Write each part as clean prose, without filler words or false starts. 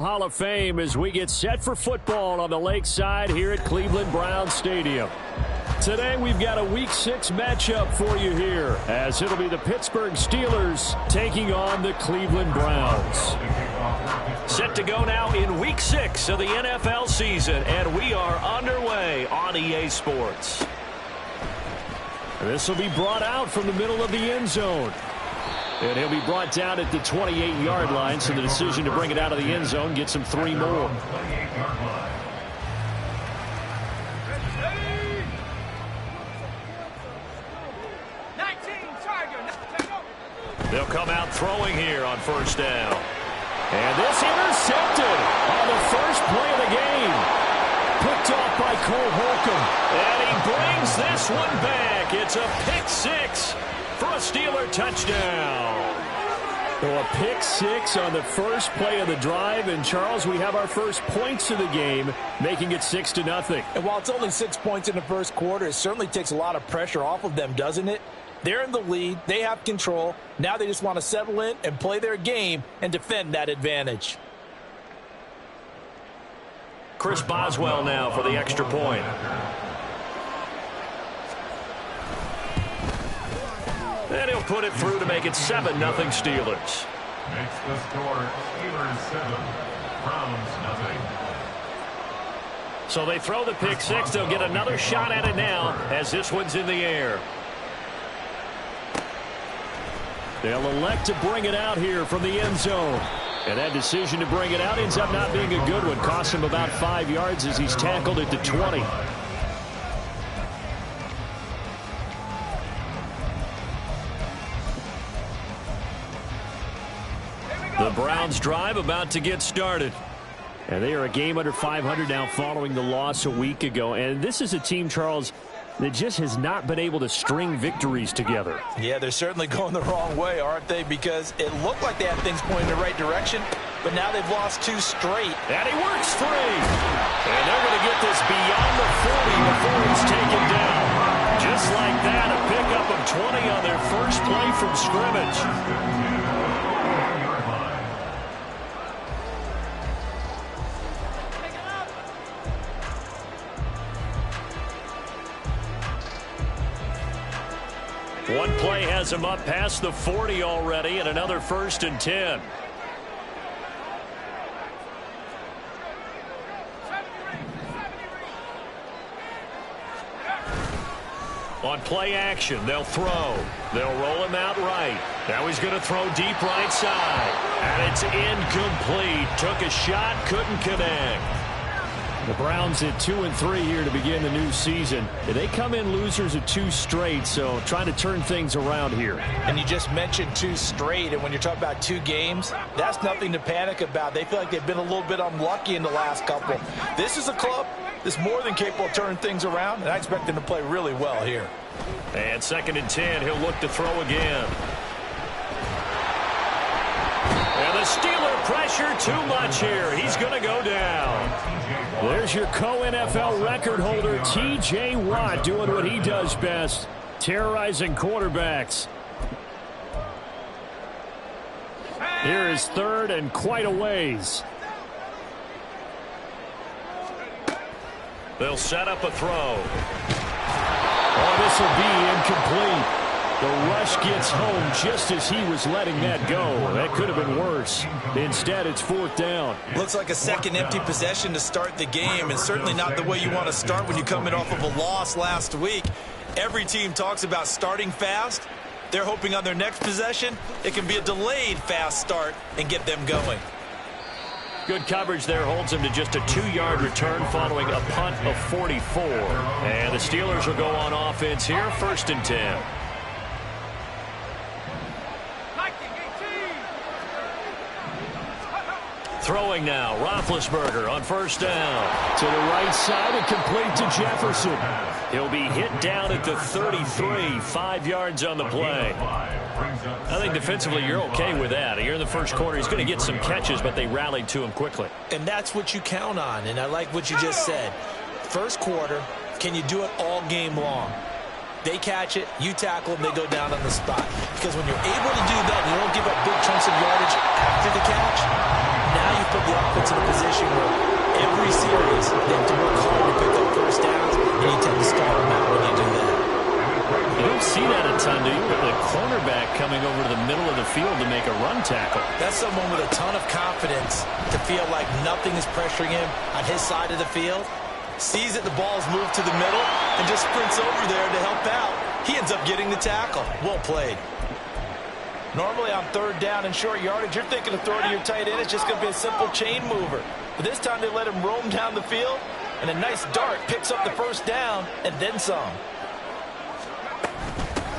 Hall of Fame as we get set for football on the lakeside here at Cleveland Browns Stadium. Today we've got a Week 6 matchup for you here as it'll be the Pittsburgh Steelers taking on the Cleveland Browns. Set to go now in Week 6 of the NFL season, and we are underway on EA Sports. This will be brought out from the middle of the end zone. And he'll be brought down at the 28-yard line, so the decision to bring it out of the end zone gets him 3 more. They'll come out throwing here on first down. And this intercepted on the first play of the game. Picked off by Cole Holcomb. And he brings this one back. It's a pick six for a Steeler touchdown. So a pick six on the first play of the drive. And, Charles, we have our first points of the game, making it 6-0. And while it's only 6 points in the first quarter, it certainly takes a lot of pressure off of them, doesn't it? They're in the lead. They have control. Now they just want to settle in and play their game and defend that advantage. Chris Boswell now for the extra point. And he'll put it through to make it 7-0 Steelers. Makes the score Steelers 7, Browns 0. So they throw the pick six. They'll get another shot at it now as this one's in the air. They'll elect to bring it out here from the end zone. And that decision to bring it out ends up not being a good one. Costs him about 5 yards as he's tackled at the 20. The Browns drive about to get started. And they are a game under 500 now following the loss a week ago. And this is a team, Charles, that just has not been able to string victories together. Yeah, they're certainly going the wrong way, aren't they? Because it looked like they had things pointing in the right direction, but now they've lost 2 straight. And he works free. And they're going to get this beyond the 40 before it's taken down. Just like that, a pickup of 20 on their first play from scrimmage. One play has him up past the 40 already, and another 1st and 10. On play action, they'll throw. They'll roll him out right. Now he's going to throw deep right side. And it's incomplete. Took a shot, couldn't connect. The Browns at 2-3 here to begin the new season. They come in losers of 2 straight, so trying to turn things around here. And you just mentioned 2 straight, and when you're talking about 2 games, that's nothing to panic about. They feel like they've been a little bit unlucky in the last couple. This is a club that's more than capable of turning things around, and I expect them to play really well here. And 2nd and 10, he'll look to throw again. And the Steeler pressure too much here. He's going to go down. There's your co-NFL record holder, T.J. Watt, doing what he does best, terrorizing quarterbacks. Here is 3rd and quite a ways. They'll set up a throw. Oh, this will be incomplete. The rush gets home just as he was letting that go. That could have been worse. Instead, it's 4th down. Looks like a second empty possession to start the game, and certainly not the way you want to start when you come in off of a loss last week. Every team talks about starting fast. They're hoping on their next possession, it can be a delayed fast start and get them going. Good coverage there holds him to just a 2-yard return following a punt of 44. And the Steelers will go on offense here, 1st and 10. Throwing now, Roethlisberger on first down. To the right side and complete to Jefferson. He'll be hit down at the 33, 5 yards on the play. I think defensively you're okay with that. Here in the first quarter, he's going to get some catches, but they rallied to him quickly. And that's what you count on, and I like what you just said. First quarter, can you do it all game long? They catch it, you tackle them, they go down on the spot. Because when you're able to do that, and you don't give up big chunks of yardage after the catch, now you put the offense in a position where every series they have to work hard to pick up first downs, and you tend to stall them out when you do that. You don't see that a ton, do you? The cornerback coming over to the middle of the field to make a run tackle. That's someone with a ton of confidence to feel like nothing is pressuring him on his side of the field. Sees that the ball's moved to the middle and just sprints over there to help out. He ends up getting the tackle. Well played. Normally on third down and short yardage, you're thinking of throwing to your tight end. It's just going to be a simple chain mover. But this time they let him roam down the field, and a nice dart picks up the first down and then some.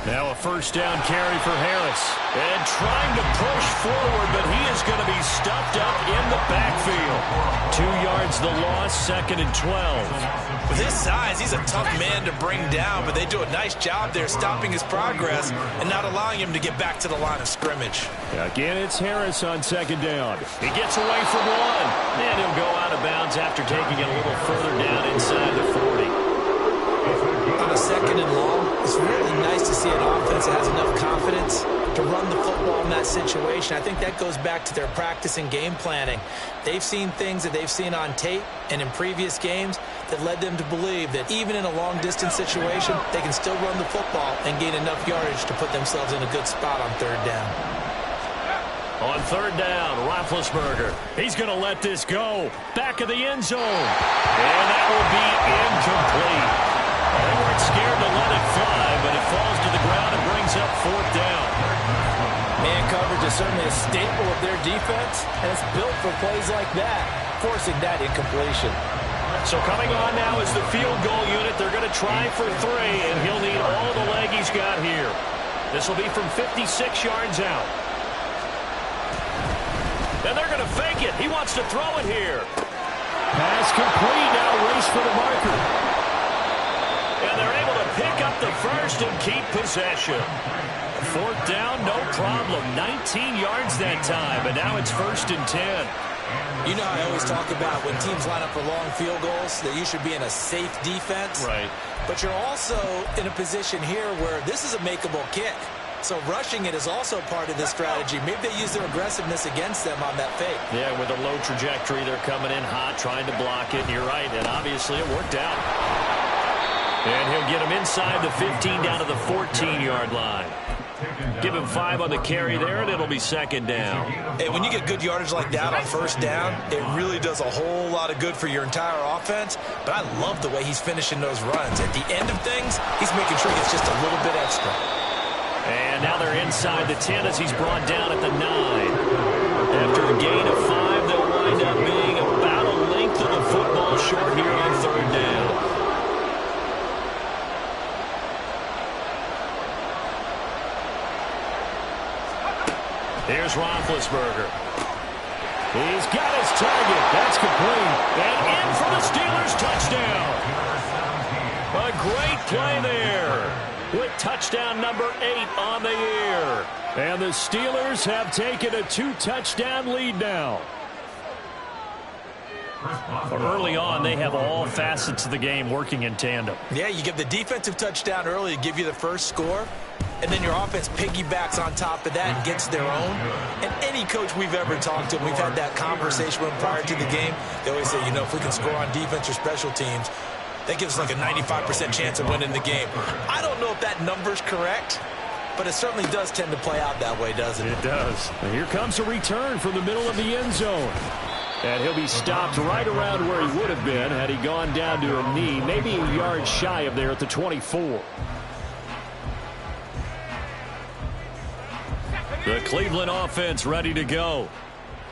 Now a first down carry for Harris. And trying to push forward, but he is going to be stuffed up in the backfield. 2 yards the loss, 2nd and 12. With his size, he's a tough man to bring down, but they do a nice job there stopping his progress and not allowing him to get back to the line of scrimmage. Again, it's Harris on 2nd down. He gets away from one, and he'll go out of bounds after taking it a little further down inside the 40. On a 2nd and long, it's really nice to see an offense that has enough confidence to run the football in that situation. I think that goes back to their practice and game planning. They've seen things that they've seen on tape and in previous games that led them to believe that even in a long-distance situation, they can still run the football and gain enough yardage to put themselves in a good spot on third down. On third down, Roethlisberger. He's going to let this go. Back of the end zone. And that will be incomplete. They weren't scared to let it fly, but it falls to the ground and brings up 4th down. Man coverage is certainly a staple of their defense, and it's built for plays like that, forcing that incompletion. So coming on now is the field goal unit. They're going to try for 3, and he'll need all the leg he's got here. This will be from 56 yards out. And they're going to fake it. He wants to throw it here. Pass complete. Now race for the marker. And they're able to pick up the first and keep possession. 4th down, no problem. 19 yards that time, and now it's 1st and 10. You know, I always talk about when teams line up for long field goals that you should be in a safe defense. Right. But you're also in a position here where this is a makeable kick. So rushing it is also part of this strategy. Maybe they use their aggressiveness against them on that fake. Yeah, with a low trajectory, they're coming in hot, trying to block it. You're right, and obviously it worked out. And he'll get him inside the 15 down to the 14-yard line. Give him 5 on the carry there, and it'll be 2nd down. Hey, when you get good yardage like that on 1st down, it really does a whole lot of good for your entire offense. But I love the way he's finishing those runs. At the end of things, he's making sure he gets just a little bit extra. And now they're inside the 10 as he's brought down at the 9. After a gain of 5, they'll wind up being about a length of the football short here on 3rd down. Here's Roethlisberger. He's got his target. That's complete. And in for the Steelers touchdown. A great play there. With touchdown number 8 on the year. And the Steelers have taken a 2-touchdown lead now. Early on, they have all facets of the game working in tandem. Yeah, you give the defensive touchdown early to give you the first score, and then your offense piggybacks on top of that and gets their own. And any coach we've ever talked to, and we've had that conversation with them prior to the game, they always say, you know, if we can score on defense or special teams, that gives us like a 95% chance of winning the game. I don't know if that number's correct, but it certainly does tend to play out that way, doesn't it? It does. And here comes a return from the middle of the end zone. And he'll be stopped right around where he would have been had he gone down to a knee, maybe a yard shy of there at the 24. The Cleveland offense ready to go.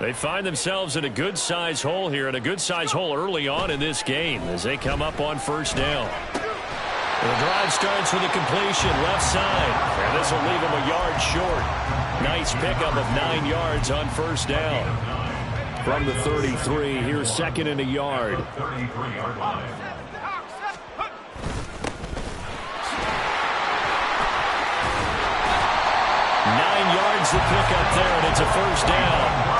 They find themselves in a good-sized hole here, and a good-sized hole early on in this game as they come up on 1st down. The drive starts with a completion left side, and this will leave them a yard short. Nice pickup of 9 yards on 1st down. From the 33, here's 2nd and a yard. 33-yard line. 9 yards to pick up there, and it's a 1st down.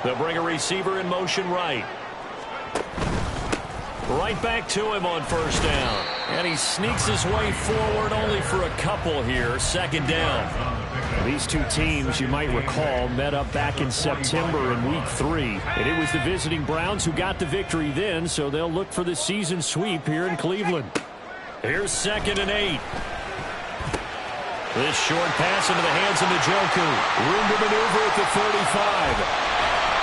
They'll bring a receiver in motion right. Right back to him on first down. And he sneaks his way forward only for a couple here. Second down. These two teams, you might recall, met up back in September in Week 3. And it was the visiting Browns who got the victory then, so they'll look for the season sweep here in Cleveland. Here's 2nd and 8. This short pass into the hands of Njoku. Room to maneuver at the 35.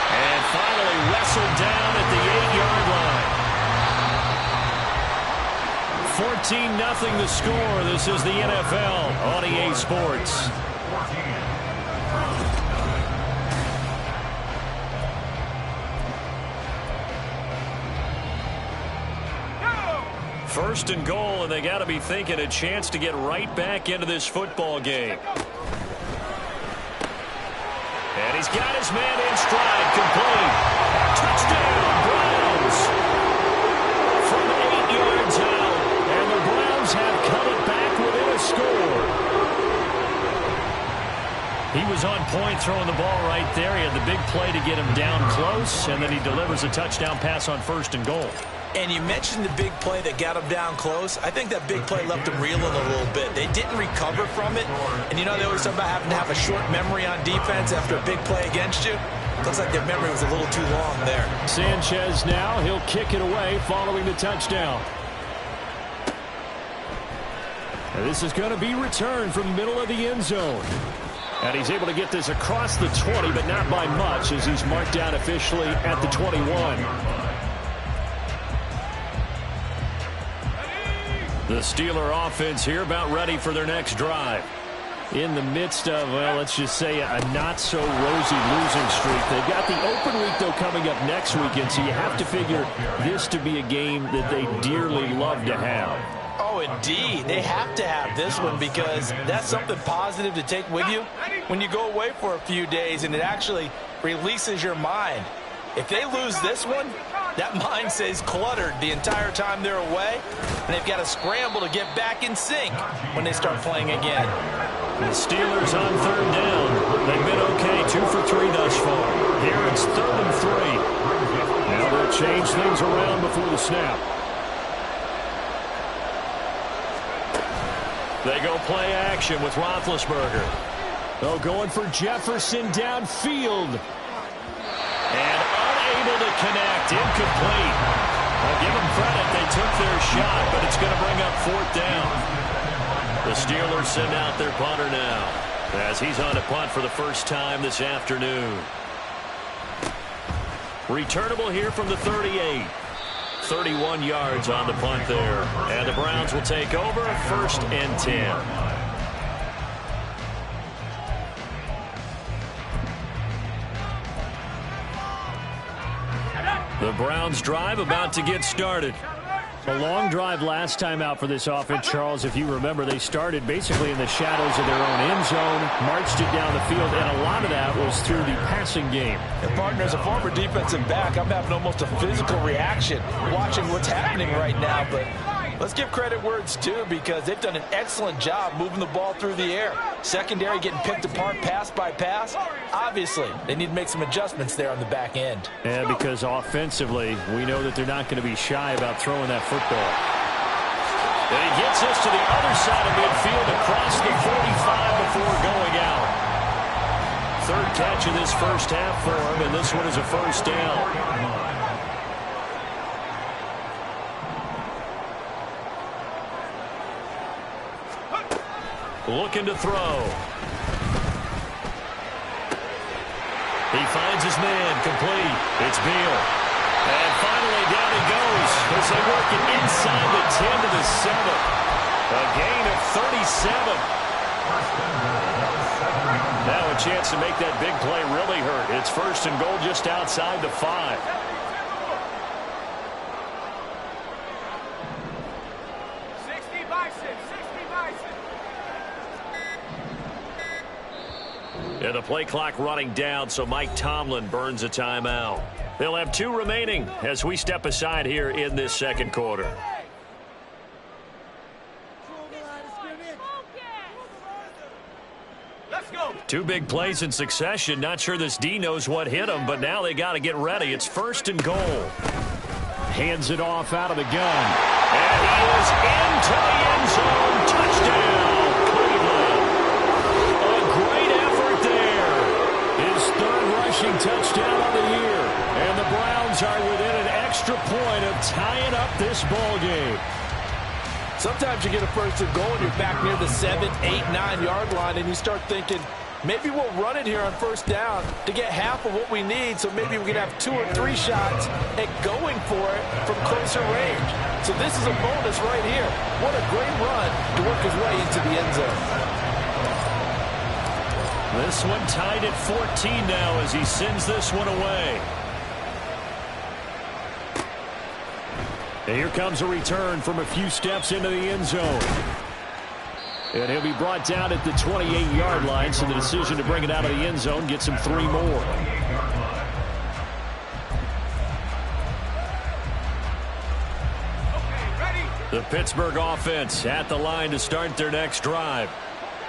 And finally wrestled down at the 8-yard line. 14-0 the score. This is the NFL on EA Sports. First and goal, and they got to be thinking a chance to get right back into this football game. And he's got his man in stride, complete. Touchdown, Browns! From 8 yards out, and the Browns have cut it back within a score. He was on point throwing the ball right there. He had the big play to get him down close, and then he delivers a touchdown pass on first and goal. And you mentioned the big play that got him down close. I think that big play left him reeling a little bit. They didn't recover from it. And you know, they always talk about having to have a short memory on defense after a big play against you. Looks like their memory was a little too long there. Sanchez now, he'll kick it away following the touchdown. And this is going to be returned from the middle of the end zone. And he's able to get this across the 20, but not by much, as he's marked down officially at the 21. The Steeler offense here about ready for their next drive. In the midst of, well, let's just say a not-so-rosy losing streak. They've got the open week, though, coming up next weekend, so you have to figure this to be a game that they dearly love to have. Oh, indeed. They have to have this one because that's something positive to take with you when you go away for a few days, and it actually releases your mind. If they lose this one, that mind stays cluttered the entire time they're away, and they've got to scramble to get back in sync when they start playing again. The Steelers on third down. They've been okay, 2 for 3 thus far. Here it's 3rd and 3. Now they'll change things around before the snap. They go play action with Roethlisberger. Oh, going for Jefferson downfield. And unable to connect, incomplete. I'll give them credit, they took their shot, but it's going to bring up 4th down. The Steelers send out their punter now, as he's on a punt for the first time this afternoon. Returnable here from the 38. 31 yards on the punt there. And the Browns will take over, 1st and 10. The Browns drive about to get started. A long drive last time out for this offense, Charles. If you remember, they started basically in the shadows of their own end zone, marched it down the field, and a lot of that was through the passing game. And partner, as a former defensive back, I'm having almost a physical reaction watching what's happening right now. But let's give credit where it's due, because they've done an excellent job moving the ball through the air. Secondary getting picked apart pass by pass. Obviously, they need to make some adjustments there on the back end. And because offensively, we know that they're not going to be shy about throwing that football. And he gets us to the other side of midfield across the 45 before going out. 3rd catch of this first half for him, and this one is a 1st down. Looking to throw. He finds his man, complete. It's Beal. And finally down he goes as they work it inside the 10 to the 7. A gain of 37. Now a chance to make that big play really hurt. It's 1st and goal just outside the 5. And the play clock running down, so Mike Tomlin burns a timeout. They'll have 2 remaining as we step aside here in this second quarter. Let's go. 2 big plays in succession. Not sure this D knows what hit him, but now they got to get ready. It's 1st and goal. Hands it off out of the gun. And he is into the end zone. Touchdown, Cleveland. A great effort there. His third rushing touchdown of the year. And the Browns are within an extra point of tying up this ball game. Sometimes you get a first and goal and you're back near the 7, 8, 9-yard line, and you start thinking, maybe we'll run it here on first down to get half of what we need, so maybe we can have 2 or 3 shots at going for it from closer range. So this is a bonus right here. What a great run to work his way into the end zone. This one tied at 14 now as he sends this one away. And here comes a return from a few steps into the end zone. And he'll be brought down at the 28-yard line, so the decision to bring it out of the end zone gets him 3 more. The Pittsburgh offense at the line to start their next drive.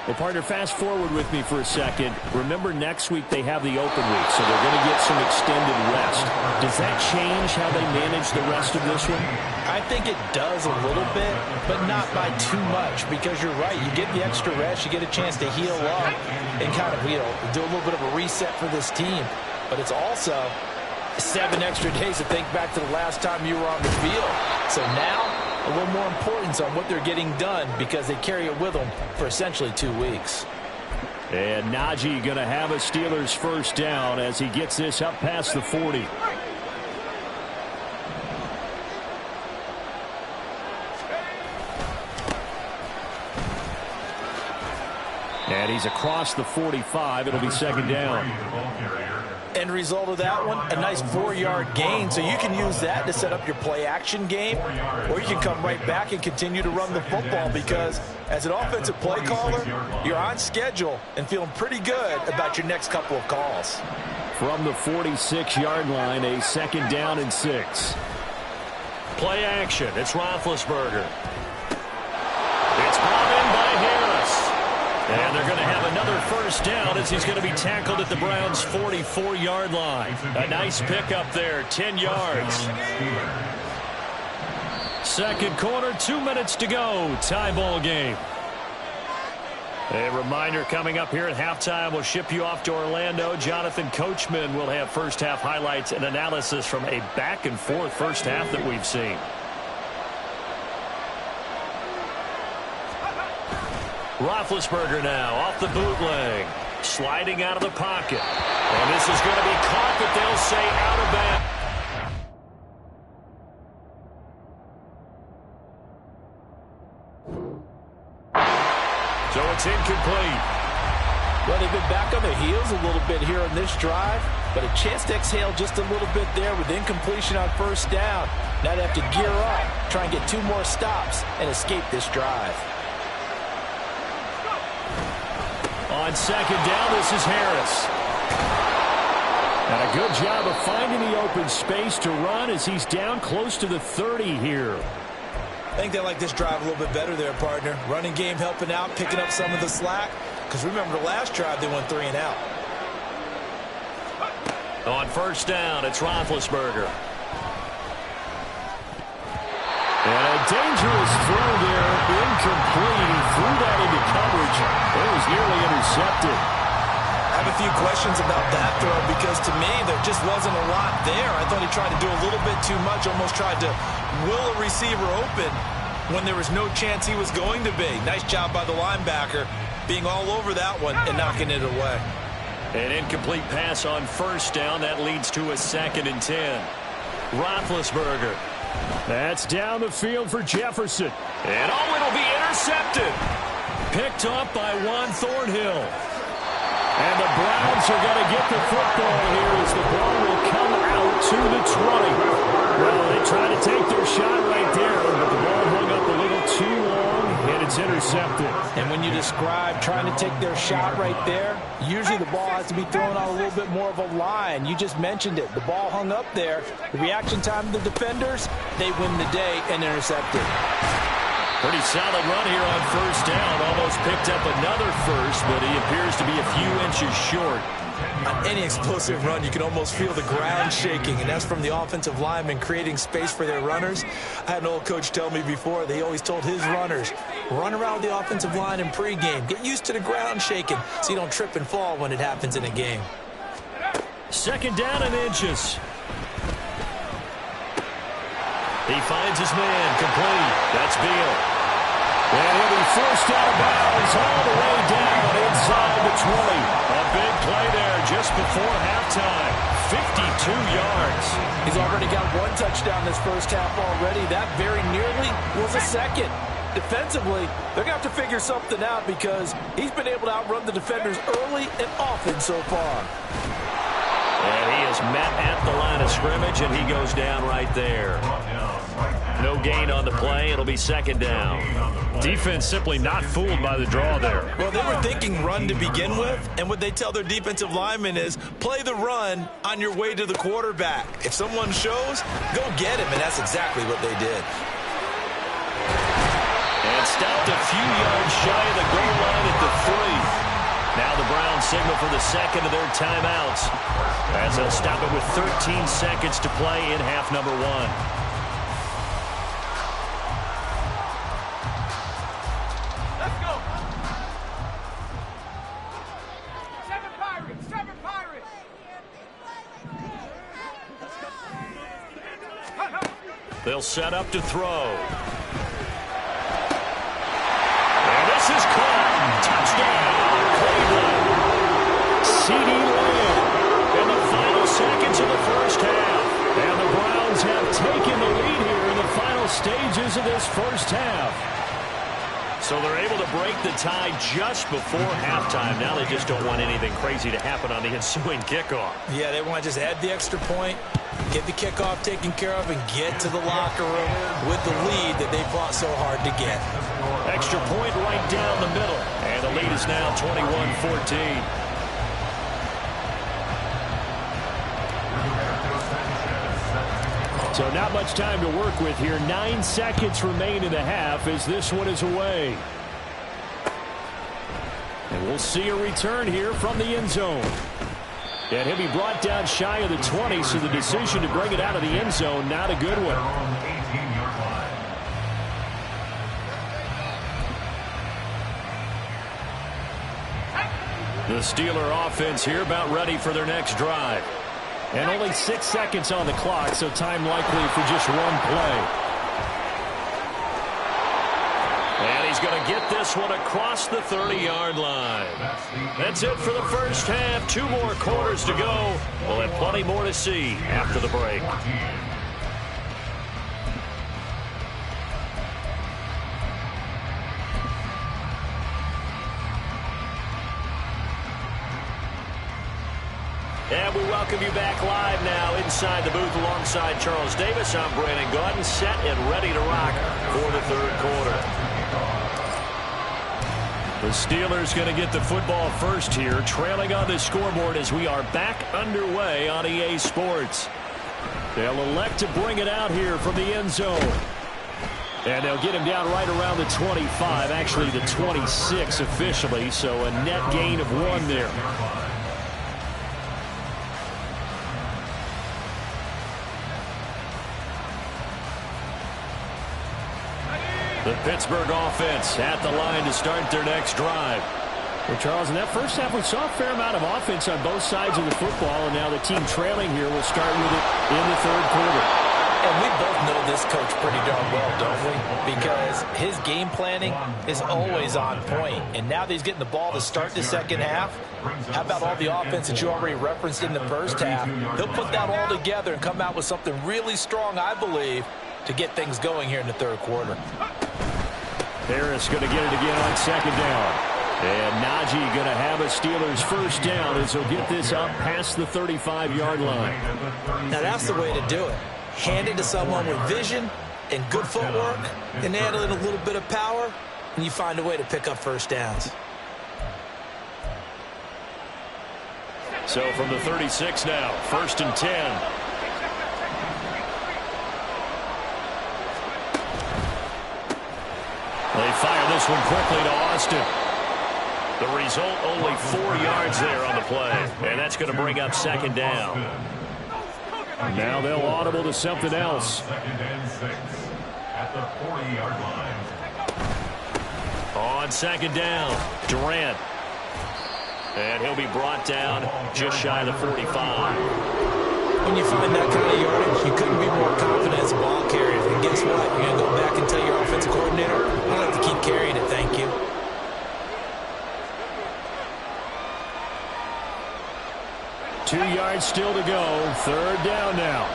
Well, partner, fast forward with me for a second. Remember, next week they have the open week, so they're going to get some extended rest. Does that change how they manage the rest of this one? I think it does a little bit, but not by too much, because you're right. You get the extra rest, you get a chance to heal up and kind of, do a little bit of a reset for this team. But it's also 7 extra days to think back to the last time you were on the field. So now, a little more importance on what they're getting done because they carry it with them for essentially 2 weeks. And Najee going to have a Steelers first down as he gets this up past the 40. And he's across the 45. It'll be second down. End result of that one, a nice 4-yard gain. So you can use that to set up your play-action game, or you can come right back and continue to run the football because as an offensive play caller, you're on schedule and feeling pretty good about your next couple of calls. From the 46-yard line, a second down and 6. Play action. It's Roethlisberger. It's brought in by Harris. And they're going to have another first down as he's going to be tackled at the Browns' 44-yard line. A nice pickup there, 10 yards. Second quarter, 2 minutes to go. Tie ball game. A reminder coming up here at halftime. We'll ship you off to Orlando. Jonathan Coachman will have first half highlights and analysis from a back-and-forth first half that we've seen. Roethlisberger now off the bootleg. Sliding out of the pocket. And this is going to be caught, but they'll say out of bounds. So it's incomplete. Well, they've been back on their heels a little bit here on this drive, but a chance to exhale just a little bit there with incompletion on first down. Now they have to gear up, try and get 2 more stops, and escape this drive. On second down, this is Harris. And a good job of finding the open space to run as he's down close to the 30 here. I think they like this drive a little bit better there, partner. Running game helping out, picking up some of the slack. Because remember the last drive, they went 3 and out. On first down, it's Roethlisberger. And a dangerous throw there, incomplete. He threw that into coverage. It was nearly intercepted. I have a few questions about that throw because to me there just wasn't a lot there. I thought he tried to do a little bit too much, almost tried to will a receiver open when there was no chance he was going to be. Nice job by the linebacker being all over that one and knocking it away. An incomplete pass on first down. That leads to a 2nd and 10. Roethlisberger. That's down the field for Jefferson. And it'll be intercepted. Picked up by Juan Thornhill. And the Browns are going to get the football here as the ball will come out to the 20. Well, they try to take their shot right there, but the ball hung up a little too long, and it's intercepted. And when you describe trying to take their shot right there, usually the ball has to be thrown on a little bit more of a line. You just mentioned it. The ball hung up there. The reaction time of the defenders, they win the day and intercepted. Pretty solid run here on first down. Almost picked up another first, but he appears to be a few inches short. On any explosive run, you can almost feel the ground shaking, and that's from the offensive linemen creating space for their runners. I had an old coach tell me before, they always told his runners, run around the offensive line in pregame. Get used to the ground shaking so you don't trip and fall when it happens in a game. Second down and inches. He finds his man, complete. That's Beal. And he'll be forced out of bounds all the way down inside the 20. A big play there just before halftime. 52 yards. He's already got one touchdown this first half already. That very nearly was a second. Defensively, they're going to have to figure something out because he's been able to outrun the defenders early and often so far. And he is met at the line of scrimmage, and he goes down right there. No gain on the play. It'll be second down. Defense simply not fooled by the draw there. Well, they were thinking run to begin with, and what they tell their defensive linemen is play the run on your way to the quarterback. If someone shows, go get him, and that's exactly what they did. And stopped a few yards shy of the goal line at the 3. Now the Browns signal for the second of their timeouts as they'll stop it with 13 seconds to play in half number 1. They'll set up to throw. And this is caught. Touchdown, Cleveland. CD Lamb in the final seconds of the first half. And the Browns have taken the lead here in the final stages of this first half. So they're able to break the tie just before halftime. Now they just don't want anything crazy to happen on the ensuing kickoff. Yeah, they want to just add the extra point, get the kickoff taken care of, and get to the locker room with the lead that they fought so hard to get. Extra point right down the middle. And the lead is now 21-14. So not much time to work with here. 9 seconds remain in the half as this one is away. And we'll see a return here from the end zone. And he'll be brought down shy of the 20, so the decision to bring it out of the end zone, not a good one. The Steeler offense here about ready for their next drive. And only 6 seconds on the clock, so time likely for just one play. And he's going to get this one across the 30-yard line. That's it for the first half. 2 more quarters to go. We'll have plenty more to see after the break. And we welcome you back live now inside the booth alongside Charles Davis. I'm Brandon Gaudin, set and ready to rock for the third quarter. The Steelers going to get the football first here, trailing on the scoreboard as we are back underway on EA Sports. They'll elect to bring it out here from the end zone. And they'll get him down right around the 25, actually the 26 officially, so a net gain of 1 there. The Pittsburgh offense at the line to start their next drive. Well, Charles, in that first half, we saw a fair amount of offense on both sides of the football, and now the team trailing here will start with it in the third quarter. And we both know this coach pretty darn well, don't we? Because his game planning is always on point. And now that he's getting the ball to start the second half, how about all the offense that you already referenced in the first half? He'll put that all together and come out with something really strong, I believe, to get things going here in the third quarter. Harris going to get it again on second down. And Najee going to have a Steelers first down as he'll get this up past the 35-yard line. Now that's the way to do it. Hand it to someone with vision and good footwork, and add in a little bit of power, and you find a way to pick up first downs. So from the 36 now, 1st and 10. They fire this one quickly to Austin. The result, only 4 yards there on the play. And that's going to bring up second down. Now they'll audible to something else. Second and 6 at the 40-yard line. On second down, Durant. And he'll be brought down just shy of the 45. When you find that kind of yardage, you couldn't be more confident as a ball carrier. And guess what? You're going to go back and tell your offensive coordinator, I'd like to keep carrying it, thank you. Two yards still to go. Third down now.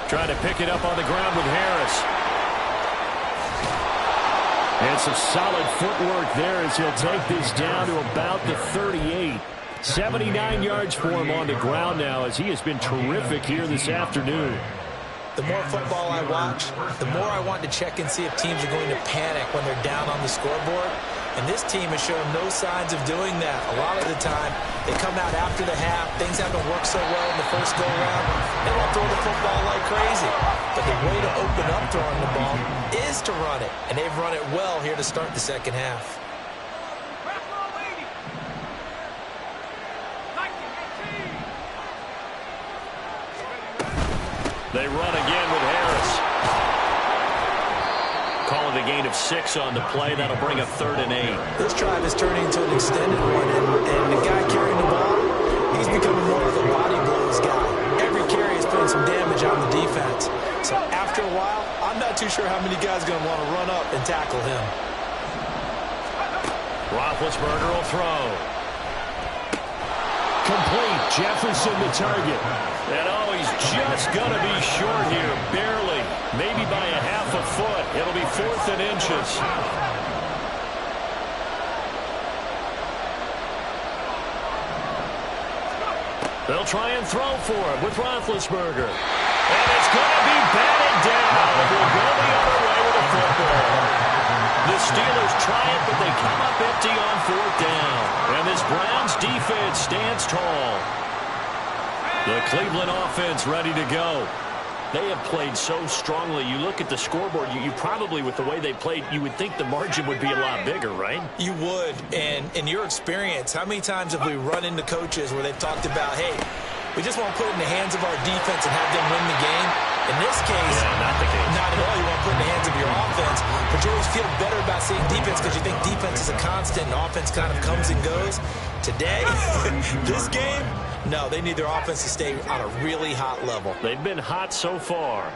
Trying to pick it up on the ground with Harris. And some solid footwork there as he'll take this down to about the 38. 79 yards for him on the ground now as he has been terrific here this afternoon. The more football I watch, the more I want to check and see if teams are going to panic when they're down on the scoreboard. And this team has shown no signs of doing that. A lot of the time, they come out after the half. Things haven't worked so well in the first go-around. They want to throw the football like crazy. But the way to open up throwing the ball is to run it. And they've run it well here to start the second half. They run again with Harris. Calling a gain of 6 on the play. That'll bring up 3rd and 8. This drive is turning into an extended one, and the guy carrying the ball, he's becoming more of a body blows guy. Every carry is putting some damage on the defense. So after a while, I'm not too sure how many guys are going to want to run up and tackle him. Roethlisberger will throw. Complete. Jefferson the target. And oh, he's just going to be short here, barely. Maybe by a half a foot. It'll be 4th and inches. They'll try and throw for it with Roethlisberger. And it's going to be batted down. We'll go the other way with the football. The Steelers try it, but they come up empty on 4th down. And this Browns defense stands tall. The Cleveland offense ready to go. They have played so strongly. You look at the scoreboard, you probably, with the way they played, you would think the margin would be a lot bigger, right? You would. And in your experience, how many times have we run into coaches where they've talked about, hey, we just want to put it in the hands of our defense and have them win the game? In this case, not the case. Not at all. You want to put it in the hands of your offense, but you always feel better about seeing defense because you think defense is a constant and offense kind of comes and goes. Today, this game, no, they need their offense to stay on a really hot level. They've been hot so far.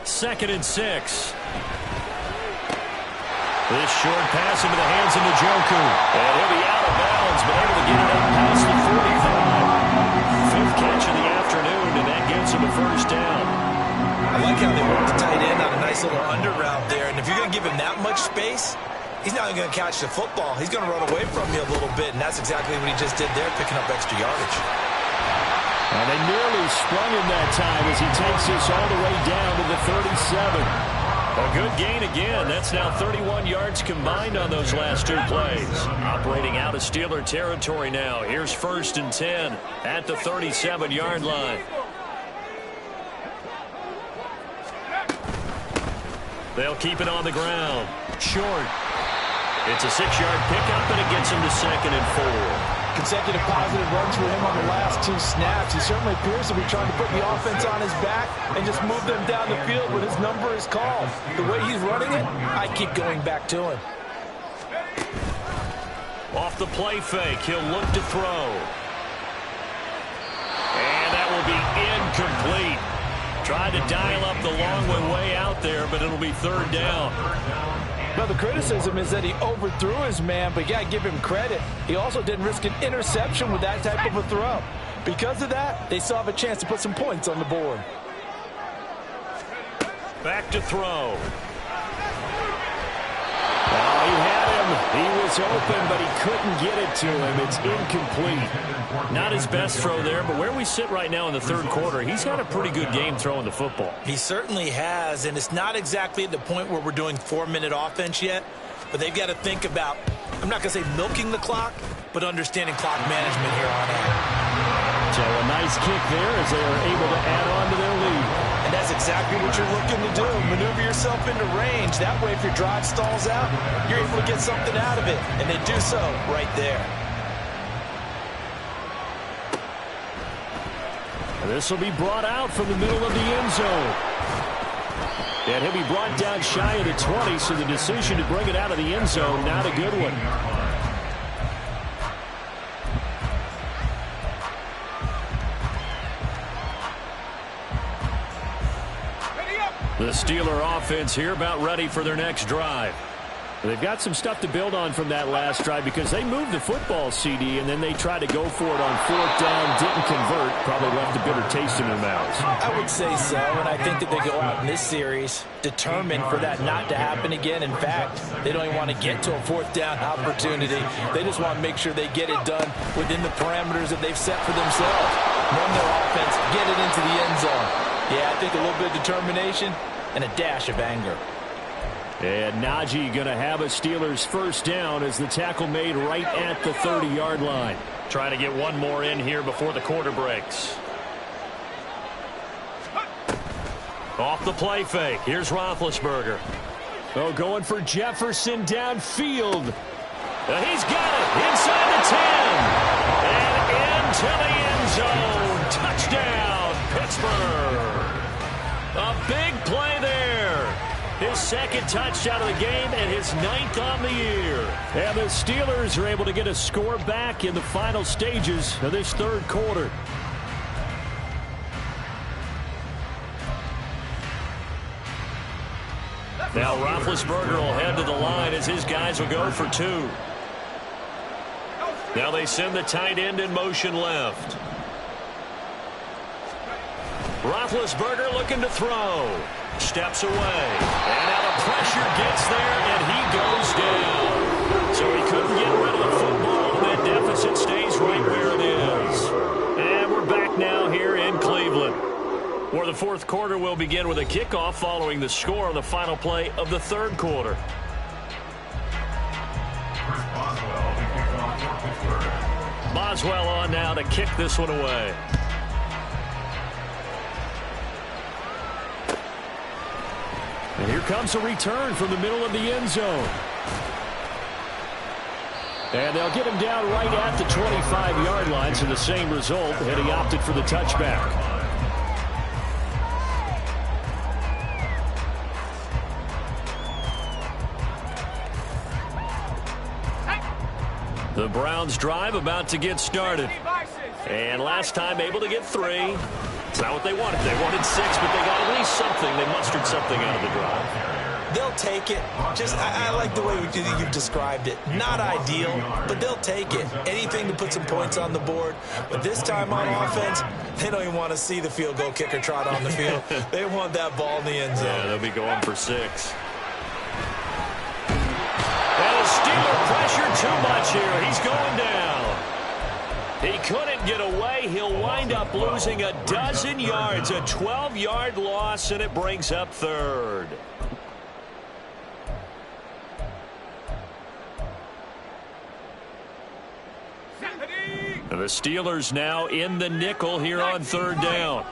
2nd and 6. This short pass into the hands of Njoku. And he'll be out of bounds, but able to get it up past the 45. 5th catch of the afternoon, and that gives him a 1st down. I like how they work the tight end on a nice little under route there. And if you're going to give him that much space, he's not going to catch the football. He's going to run away from you a little bit, and that's exactly what he just did there, picking up extra yardage. And they nearly sprung him that time as he takes this all the way down to the 37. A good gain again. That's now 31 yards combined on those last 2 plays. Operating out of Steeler territory now. Here's 1st and 10 at the 37-yard line. They'll keep it on the ground. Short. It's a 6-yard pickup, and it gets him to 2nd and 4. Consecutive positive runs for him on the last 2 snaps. He certainly appears to be trying to put the offense on his back and just move them down the field when his number is called. The way he's running it, I keep going back to him. Off the play fake, he'll look to throw. And that will be incomplete. Tried to dial up the long one way out there, but it'll be 3rd down. Well, the criticism is that he overthrew his man, but yeah, give him credit. He also didn't risk an interception with that type of a throw. Because of that, they still have a chance to put some points on the board. Back to throw. Oh, he had him. He was open, but he couldn't get it to him. It's incomplete. Not his best throw there, but where we sit right now in the 3rd quarter, he's had a pretty good game throwing the football. He certainly has, and it's not exactly at the point where we're doing 4-minute offense yet, but they've got to think about I'm not going to say milking the clock, but understanding clock management here on out. So a nice kick there as they are able to add on to their lead. And that's exactly what you're looking to do. Maneuver yourself into range. That way, if your drive stalls out, you're able to get something out of it. And they do so right there. This will be brought out from the middle of the end zone. And he'll be brought down shy of the 20, so the decision to bring it out of the end zone, not a good one. The Steeler offense here about ready for their next drive. They've got some stuff to build on from that last drive because they moved the football, CD, and then they tried to go for it on 4th down, didn't convert, probably left a bitter taste in their mouths. I would say so, and I think that they go out in this series determined for that not to happen again. In fact, they don't even want to get to a 4th down opportunity. They just want to make sure they get it done within the parameters that they've set for themselves. Run their offense, get it into the end zone. Yeah, I think a little bit of determination and a dash of anger. And Najee going to have a Steelers first down as the tackle made right at the 30-yard line. Trying to get one more in here before the quarter breaks. Off the play fake. Here's Roethlisberger. Oh, going for Jefferson downfield. He's got it inside the 10. And into the end zone. Touchdown, Pittsburgh. A big play there. His second touchdown of the game and his 9th on the year. And the Steelers are able to get a score back in the final stages of this third quarter. Now Roethlisberger will head to the line as his guys will go for 2. Now they send the tight end in motion left. Roethlisberger looking to throw. Steps away. And now the pressure gets there, and he goes down. So he couldn't get rid of the football, and that deficit stays right where it is. And we're back now here in Cleveland, where the fourth quarter will begin with a kickoff following the score on the final play of the third quarter. Boswell on now to kick this one away. And here comes a return from the middle of the end zone. And they'll get him down right at the 25-yard line, so the same result, and he opted for the touchback. The Browns drive about to get started. And last time able to get 3. It's not what they wanted. They wanted 6, but they got at least something. They mustered something out of the drive. They'll take it. I like the way you've described it. Not ideal, but they'll take it. Anything to put some points on the board. But this time on offense, they don't even want to see the field goal kicker trot on the field. They want that ball in the end zone. Yeah, they'll be going for 6. And the Steeler pressure too much here. He's going down. He couldn't get away. He'll wind up losing a dozen yards. A 12-yard loss, and it brings up third. And the Steelers now in the nickel here on third down.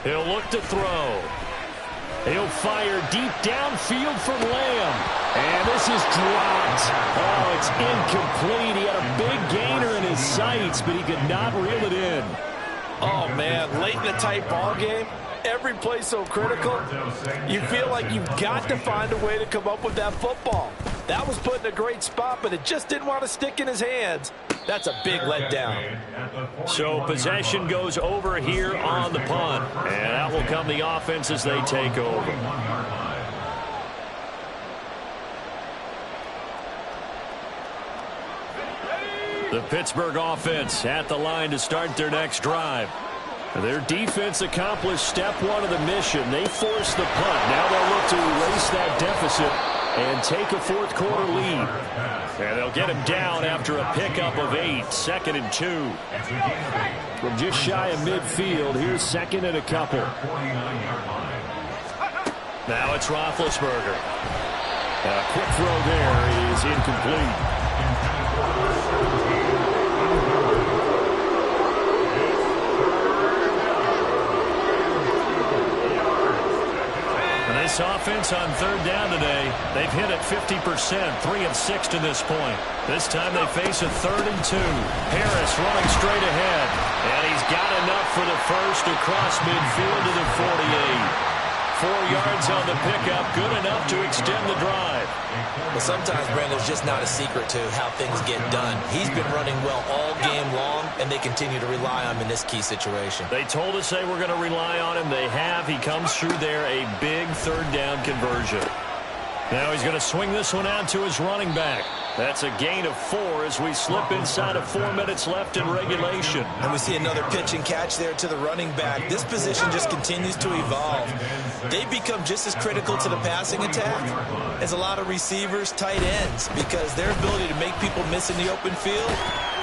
He'll look to throw. He'll fire deep downfield from Lamb. And this is dropped. Oh, it's incomplete. He had a big gainer in his sights, but he could not reel it in. Oh, man, late in the tight ball game, every play so critical, you feel like you've got to find a way to come up with that football. That was put in a great spot, but it just didn't want to stick in his hands. That's a big letdown. So possession goes over here on the punt, and out will come the offense as they take over. The Pittsburgh offense at the line to start their next drive. Their defense accomplished step 1 of the mission. They forced the punt. Now they'll look to erase that deficit and take a fourth quarter lead. And they'll get him down after a pickup of 8, 2nd and 2. From just shy of midfield, here's 2nd and a couple. Now it's Roethlisberger. A quick throw there is incomplete. This offense on 3rd down today, they've hit it 50%, 3 of 6 to this point. This time they face a 3rd and 2. Harris running straight ahead, and he's got enough for the first across midfield to the 48. 4 yards on the pickup, good enough to extend the drive. Well, sometimes, Brandon, it's just not a secret to how things get done. He's been running well all game long, and they continue to rely on him in this key situation. They told us they were going to rely on him. They have. He comes through there, a big 3rd down conversion. Now he's going to swing this one out to his running back. That's a gain of 4 as we slip inside of 4 minutes left in regulation. And we see another pitch and catch there to the running back. This position just continues to evolve. They become just as critical to the passing attack as a lot of receivers, tight ends, because their ability to make people miss in the open field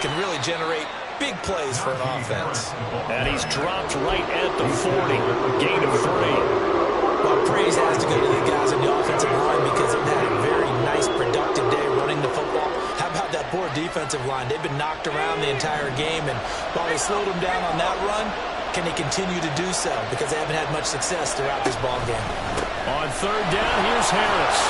can really generate big plays for an offense. And he's dropped right at the 40. Gain of 3. Well, praise has to go to the guys in the offensive line because they've had a very nice, productive day running the football. How about that poor defensive line? They've been knocked around the entire game, and while they slowed them down on that run, can they continue to do so? Because they haven't had much success throughout this ball game. On 3rd down, here's Harris.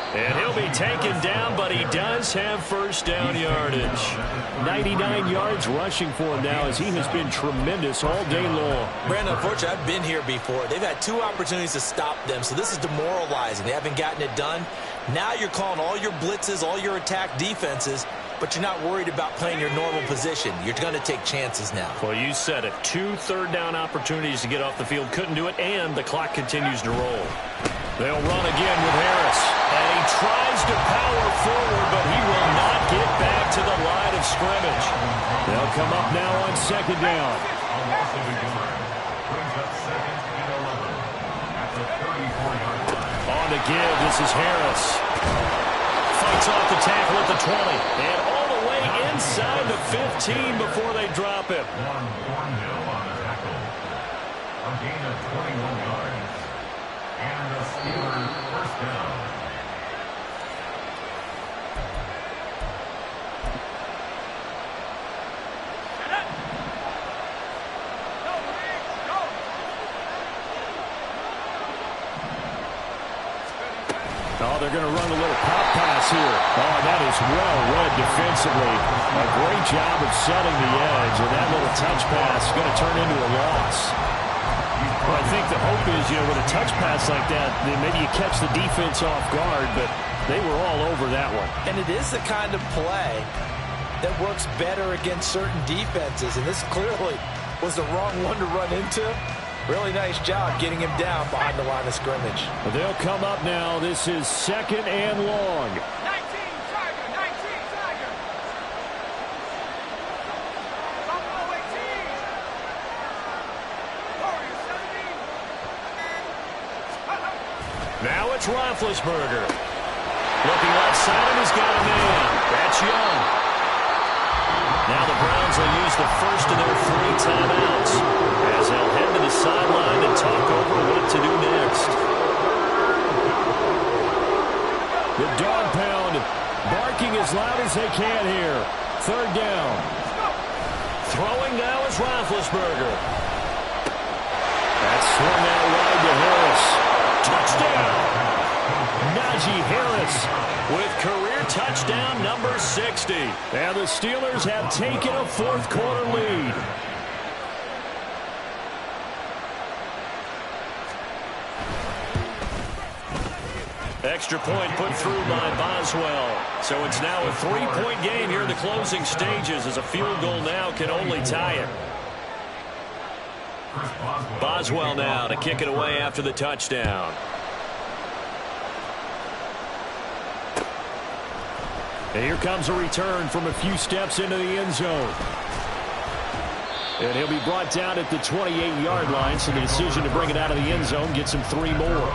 And he'll be taken down, but he does have 1st down yardage. 99 yards rushing for him now as he has been tremendous all day long. Brandon, unfortunately, I've been here before. They've had 2 opportunities to stop them, so this is demoralizing. They haven't gotten it done. Now you're calling all your blitzes, all your attack defenses, but you're not worried about playing your normal position. You're going to take chances now. Well, you said it. 2 3rd down opportunities to get off the field. Couldn't do it, and the clock continues to roll. They'll run again with Harris. And he tries to power forward, but he will not get back to the line of scrimmage. They'll come up now on 2nd down. On to give. This is Harris. Fights off the tackle at the 20. And all the way inside the 15 before they drop him. A gain of 21 yards. And the Steelers 1st down. Oh, they're going to run a little pop pass here. Oh, that is well read defensively. A great job of setting the edge, and that little touch pass is going to turn into a loss. Well, I think the hope is, with a touch pass like that, then maybe you catch the defense off guard, but they were all over that one. And it is the kind of play that works better against certain defenses, and this clearly was the wrong one to run into. Really nice job getting him down behind the line of scrimmage. Well, they'll come up now. This is 2nd and long. 19, Tiger. Buffalo 18. Warriors 17. Now it's Roethlisberger. Looking left side, and he's got a man. That's Young. Now the Browns will use the first of their 3 timeouts as they'll head to the sideline and talk over what to do next. The dog pound barking as loud as they can here. 3rd down. Throwing now is Roethlisberger. That's swung out wide to Harris. Touchdown! Najee Harris with career touchdown number 60. And the Steelers have taken a 4th quarter lead. Extra point put through by Boswell. So it's now a 3-point game here in the closing stages as a field goal now can only tie it. Boswell now to kick it away after the touchdown. And here comes a return from a few steps into the end zone. And he'll be brought down at the 28-yard line, so the decision to bring it out of the end zone gets him 3 more.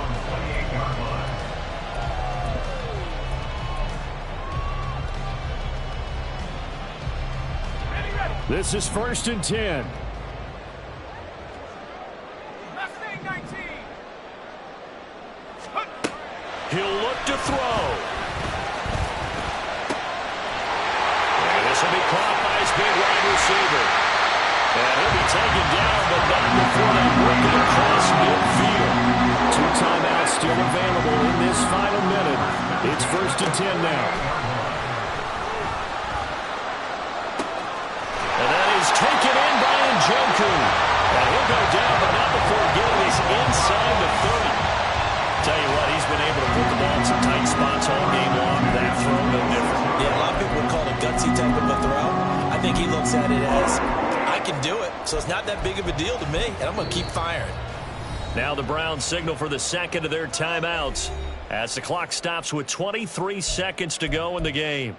This is 1st and 10. Mustang 19. He'll look to throw. And this will be caught by his big wide receiver. And he'll be taken down, but not before they work it across midfield. 2 timeouts still available in this final minute. It's 1st and 10 now. And that is taken in by Njoku. And he'll go down, but not before getting his inside the 30. Tell you what, he's been able to put the ball in some tight spots all game long. That throw, no different. Yeah, a lot of people would call it a gutsy type of a throw. I think he looks at it as, I can do it, so it's not that big of a deal to me, and I'm going to keep firing. Now the Browns signal for the second of their timeouts as the clock stops with 23 seconds to go in the game.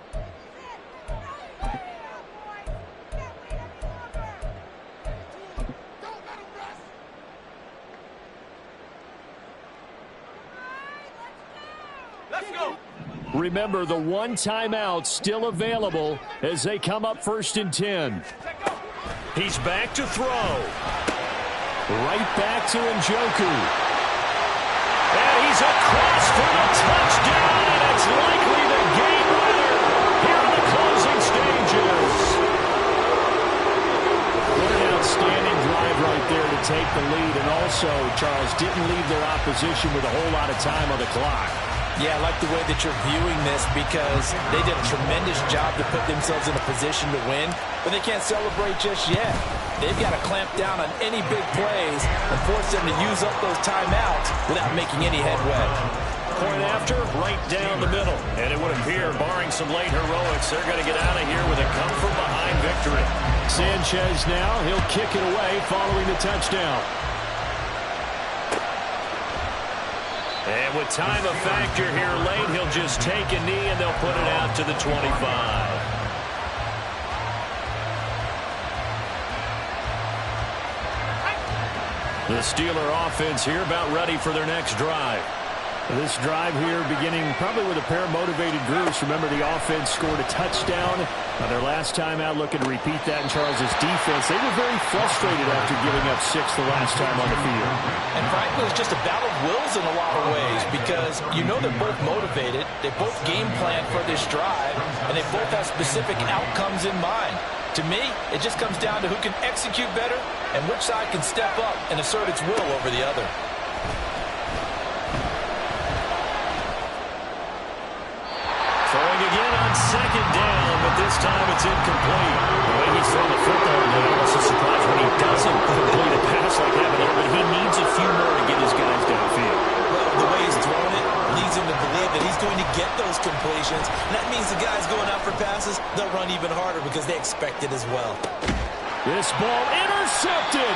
Remember, the 1 timeout still available as they come up 1st and 10. He's back to throw. Right back to Njoku. And he's across for the touchdown, and it's likely the game winner here in the closing stages. What an outstanding drive right there to take the lead, and also, Charles, didn't leave their opposition with a whole lot of time on the clock. Yeah, I like the way that you're viewing this because they did a tremendous job to put themselves in a position to win, but they can't celebrate just yet. They've got to clamp down on any big plays and force them to use up those timeouts without making any headway. Point after, right down the middle. And it would appear, barring some late heroics, they're going to get out of here with a come-from-behind victory. Sanchez now, he'll kick it away following the touchdown. And with time of factor here late, he'll just take a knee and they'll put it out to the 25. The Steeler offense here about ready for their next drive. This drive here beginning probably with a pair of motivated groups. Remember, the offense scored a touchdown their last time out, looking to repeat that in Charles's defense. They were very frustrated after giving up 6 the last time on the field. And frankly, it's just a battle of wills in a lot of ways because you know they're both motivated, they both game plan for this drive, and they both have specific outcomes in mind. To me, it just comes down to who can execute better and which side can step up and assert its will over the other. Throwing again on 2nd down, but this time it's incomplete. The way he's throwing the football, I'm also surprised when he doesn't complete a pass like that, but he needs a few more to get his guys downfield. Well, the way he's throwing it leads him to believe that he's going to get those completions. And that means the guys going out for passes, they'll run even harder because they expect it as well. This ball intercepted.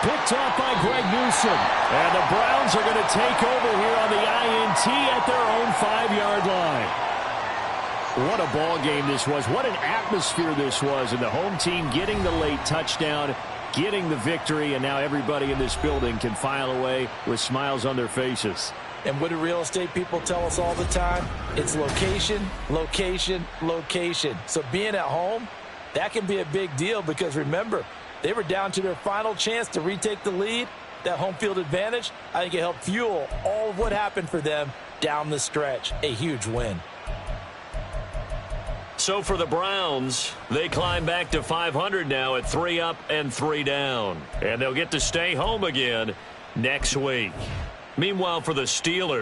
Picked off by Greg Newsome. And the Browns are going to take over here on the INT at their own 5-yard line. What a ball game this was. What an atmosphere this was. And the home team getting the late touchdown, getting the victory, and now everybody in this building can file away with smiles on their faces. And what do real estate people tell us all the time? It's location, location, location. So being at home, that can be a big deal because remember, they were down to their final chance to retake the lead. That home field advantage, I think it helped fuel all of what happened for them down the stretch. A huge win. So for the Browns, they climb back to 500 now at 3 up and 3 down. And they'll get to stay home again next week. Meanwhile, for the Steelers,